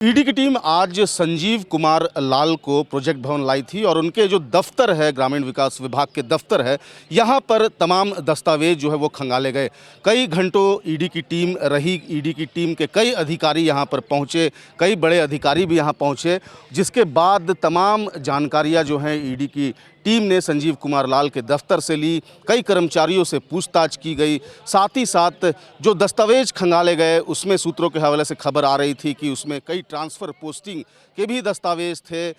ED की team आज संजीव कुमार लाल को प्रोजेक्ट भवन लाई थी और उनके जो दफ्तर है, ग्रामीण विकास विभाग के दफ्तर है, यहाँ पर तमाम दस्तावेज जो है वो खंगाले गए। कई घंटों ईडी की टीम रही, ईडी की टीम के कई अधिकारी यहाँ पर पहुँचे, कई बड़े अधिकारी भी यहाँ पहुँचे, जिसके बाद तमाम जानकारियाँ जो हैं ईडी की टीम ने संजीव कुमार लाल के दफ्तर से ली। कई कर्मचारियों से पूछताछ की गई। साथ ही साथ जो दस्तावेज खंगाले गए उसमें सूत्रों के हवाले से खबर आ रही थी कि उसमें कई ट्रांसफ़र पोस्टिंग के भी दस्तावेज थे।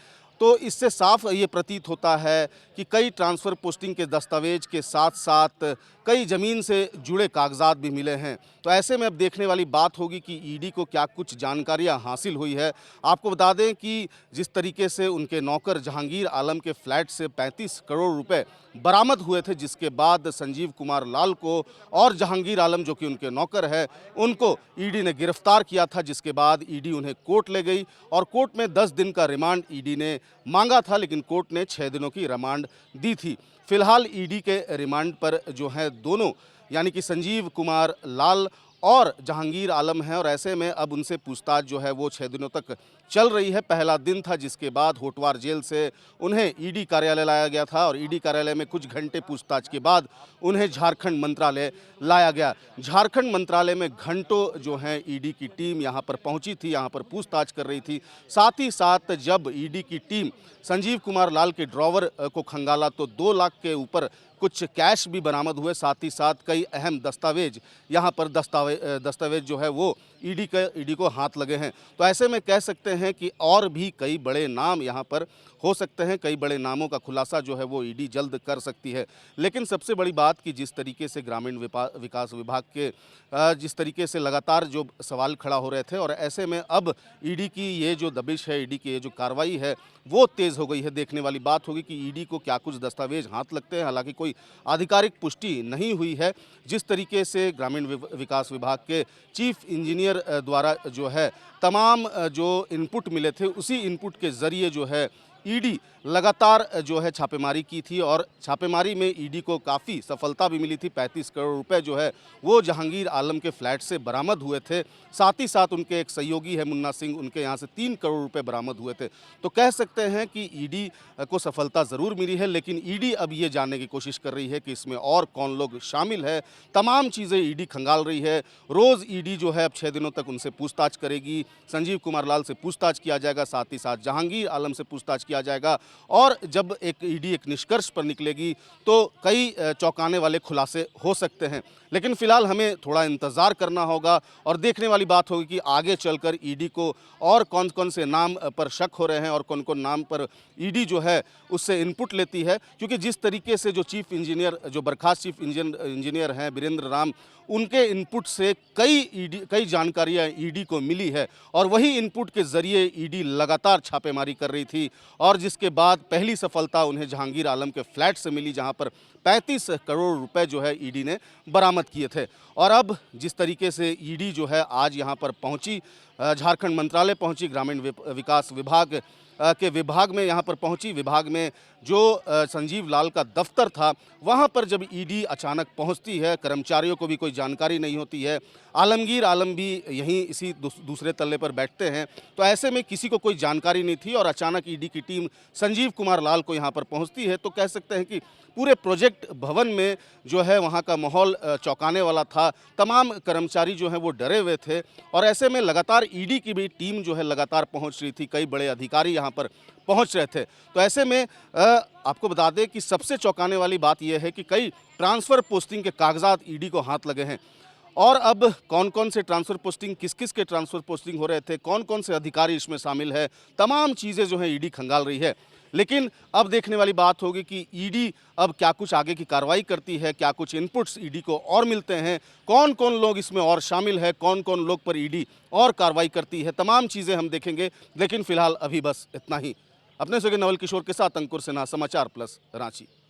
तो इससे साफ ये प्रतीत होता है कि कई ट्रांसफ़र पोस्टिंग के दस्तावेज के साथ साथ कई ज़मीन से जुड़े कागजात भी मिले हैं। तो ऐसे में अब देखने वाली बात होगी कि ईडी को क्या कुछ जानकारियां हासिल हुई है। आपको बता दें कि जिस तरीके से उनके नौकर जहांगीर आलम के फ्लैट से 35 करोड़ रुपए बरामद हुए थे, जिसके बाद संजीव कुमार लाल को और जहांगीर आलम जो कि उनके नौकर है उनको ईडी ने गिरफ्तार किया था, जिसके बाद ईडी उन्हें कोर्ट ले गई और कोर्ट में 10 दिन का रिमांड ईडी ने मांगा था, लेकिन कोर्ट ने 6 दिनों की रिमांड दी थी। फिलहाल ईडी के रिमांड पर जो है दोनों यानी कि संजीव कुमार लाल और जहांगीर आलम हैं और ऐसे में अब उनसे पूछताछ जो है वो 6 दिनों तक चल रही है। पहला दिन था जिसके बाद होटवार जेल से उन्हें ईडी कार्यालय लाया गया था और ईडी कार्यालय में कुछ घंटे पूछताछ के बाद उन्हें झारखंड मंत्रालय लाया गया। झारखंड मंत्रालय में घंटों जो है ईडी की टीम यहाँ पर पहुँची थी, यहाँ पर पूछताछ कर रही थी। साथ ही साथ जब ईडी की टीम संजीव कुमार लाल के ड्रॉवर को खंगाला तो 2 लाख के ऊपर कुछ कैश भी बरामद हुए। साथ ही साथ कई अहम दस्तावेज यहाँ पर दस्तावेज जो है वो ईडी को हाथ लगे हैं। तो ऐसे में कह सकते हैं कि और भी कई बड़े नाम यहाँ पर हो सकते हैं, कई बड़े नामों का खुलासा जो है वो ईडी जल्द कर सकती है। लेकिन सबसे बड़ी बात कि जिस तरीके से ग्रामीण विकास विभाग के जिस तरीके से लगातार जो सवाल खड़ा हो रहे थे और ऐसे में अब ईडी की ये जो दबिश है, ईडी की ये जो कार्रवाई है वो तेज़ हो गई है। देखने वाली बात होगी कि ईडी को क्या कुछ दस्तावेज हाथ लगते हैं। हालांकि कोई आधिकारिक पुष्टि नहीं हुई है। जिस तरीके से ग्रामीण विकास विभाग के चीफ इंजीनियर द्वारा जो है तमाम जो इनपुट मिले थे, उसी इनपुट के ज़रिए जो है ईडी लगातार जो है छापेमारी की थी और छापेमारी में ईडी को काफ़ी सफलता भी मिली थी। 35 करोड़ रुपए जो है वो जहांगीर आलम के फ्लैट से बरामद हुए थे। साथ ही साथ उनके एक सहयोगी है मुन्ना सिंह, उनके यहाँ से 3 करोड़ रुपए बरामद हुए थे। तो कह सकते हैं कि ईडी को सफलता ज़रूर मिली है, लेकिन ईडी अब ये जानने की कोशिश कर रही है कि इसमें और कौन लोग शामिल है। तमाम चीज़ें ईडी खंगाल रही है। रोज़ ईडी जो है अब 6 दिनों तक उनसे पूछताछ करेगी। संजीव कुमार लाल से पूछताछ किया जाएगा, साथ ही साथ जहांगीर आलम से पूछताछ किया जाएगा और जब ईडी एक निष्कर्ष पर निकलेगी तो कई चौंकाने वाले खुलासे हो सकते हैं। लेकिन फिलहाल हमें थोड़ा इंतज़ार करना होगा और देखने वाली बात होगी कि आगे चलकर ईडी को और कौन कौन से नाम पर शक हो रहे हैं और कौन कौन नाम पर ईडी जो है उससे इनपुट लेती है। क्योंकि जिस तरीके से जो चीफ इंजीनियर, जो बर्खास्त चीफ इंजीनियर हैं वीरेंद्र राम, उनके इनपुट से कई जानकारियां ईडी को मिली है और वही इनपुट के ज़रिए ईडी लगातार छापेमारी कर रही थी और जिसके बाद पहली सफलता उन्हें जहांगीर आलम के फ्लैट से मिली, जहां पर 35 करोड़ रुपए जो है ईडी ने बरामद किए थे। और अब जिस तरीके से ईडी जो है आज यहाँ पर पहुँची, झारखंड मंत्रालय पहुँची, ग्रामीण विकास विभाग के विभाग में यहाँ पर पहुंची, विभाग में जो संजीव लाल का दफ्तर था वहाँ पर जब ईडी अचानक पहुंचती है, कर्मचारियों को भी कोई जानकारी नहीं होती है, आलमगीर आलम भी यहीं इसी दूसरे तल्ले पर बैठते हैं, तो ऐसे में किसी को कोई जानकारी नहीं थी और अचानक ईडी की टीम संजीव कुमार लाल को यहाँ पर पहुँचती है। तो कह सकते हैं कि पूरे प्रोजेक्ट भवन में जो है वहाँ का माहौल चौंकाने वाला था। तमाम कर्मचारी जो हैं वो डरे हुए थे और ऐसे में लगातार ईडी की भी टीम जो है लगातार पहुँच रही थी, कई बड़े अधिकारी यहाँ पर पहुँच रहे थे। तो ऐसे में आपको बता दें कि सबसे चौंकाने वाली बात यह है कि कई ट्रांसफ़र पोस्टिंग के कागजात ईडी को हाथ लगे हैं और अब कौन कौन से ट्रांसफ़र पोस्टिंग, किस किस के ट्रांसफ़र पोस्टिंग हो रहे थे, कौन कौन से अधिकारी इसमें शामिल है, तमाम चीज़ें जो हैं ईडी खंगाल रही है। लेकिन अब देखने वाली बात होगी कि ईडी अब क्या कुछ आगे की कार्रवाई करती है, क्या कुछ इनपुट्स ईडी को और मिलते हैं, कौन कौन लोग इसमें और शामिल है, कौन कौन लोग पर ईडी और कार्रवाई करती है, तमाम चीज़ें हम देखेंगे। लेकिन फिलहाल अभी बस इतना ही। अपने से नवल किशोर के साथ अंकुर सिन्हा, समाचार प्लस, रांची।